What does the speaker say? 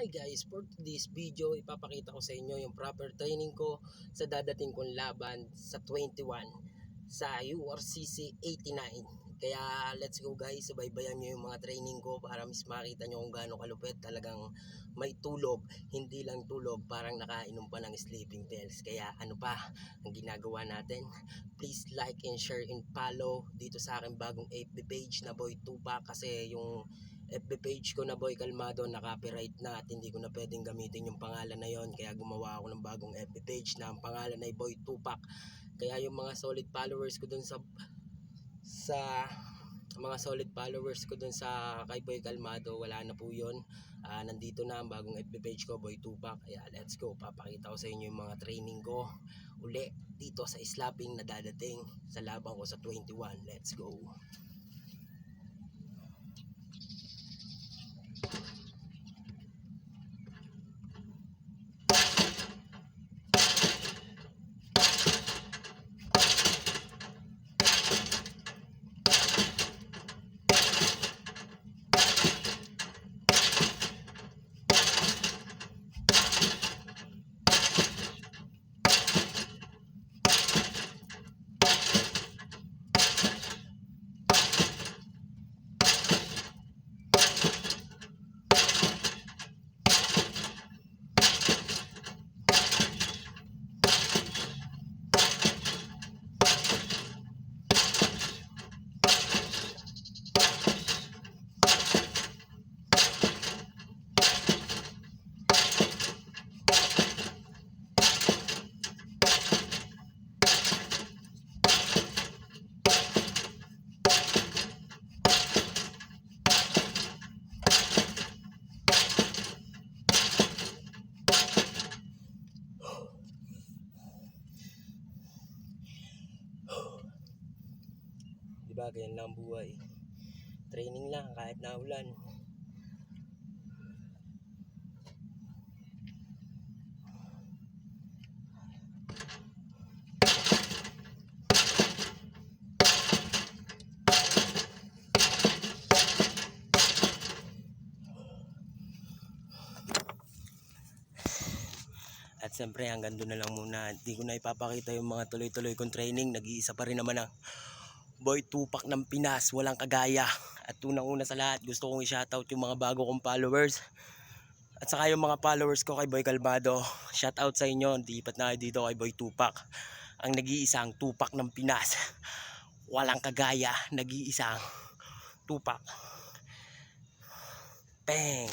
Hi guys, for this video ipapakita ko sa inyo yung proper training ko sa dadating kong laban sa 21 sa URCC 89. Kaya let's go guys, subaybayan nyo yung mga training ko para mas makita nyo kung gaano kalupit. Talagang may tulog, hindi lang tulog, parang nakainom pa ng sleeping pills. Kaya ano pa ang ginagawa natin? Please like and share and follow dito sa aking bagong FB page na Boy Tupac, kasi yung FB page ko na Boy Kalmado na-copyright na at hindi ko na pwedeng gamitin yung pangalan na yon, kaya gumawa ako ng bagong FB page na ang pangalan ay Boy Tupac. Kaya yung mga solid followers ko dun sa mga solid followers ko dun sa kay Boy Kalmado, wala na po yun. Nandito na ang bagong FB page ko, Boy Tupac. Kaya let's go, papakita ko sa inyo yung mga training ko uli dito sa slapping na dadating sa laban ko sa 21. Let's go. Diba, ganyan lang buhay. Training lang kahit naulan. At siyempre hanggang doon na lang muna. Hindi ko na ipapakita yung mga tuloy-tuloy kong training. Nag-iisa pa rin naman ang Boy Tupac ng Pinas, walang kagaya. At unang-una sa lahat, gusto kong i-shoutout yung mga bago kong followers. At saka yung mga followers ko kay Boy Kalmado. Shoutout sa inyo, lipat na kayo dito kay Boy Tupac. Ang nag-iisang Tupac ng Pinas. Walang kagaya, nag-iisang Tupac. Bang!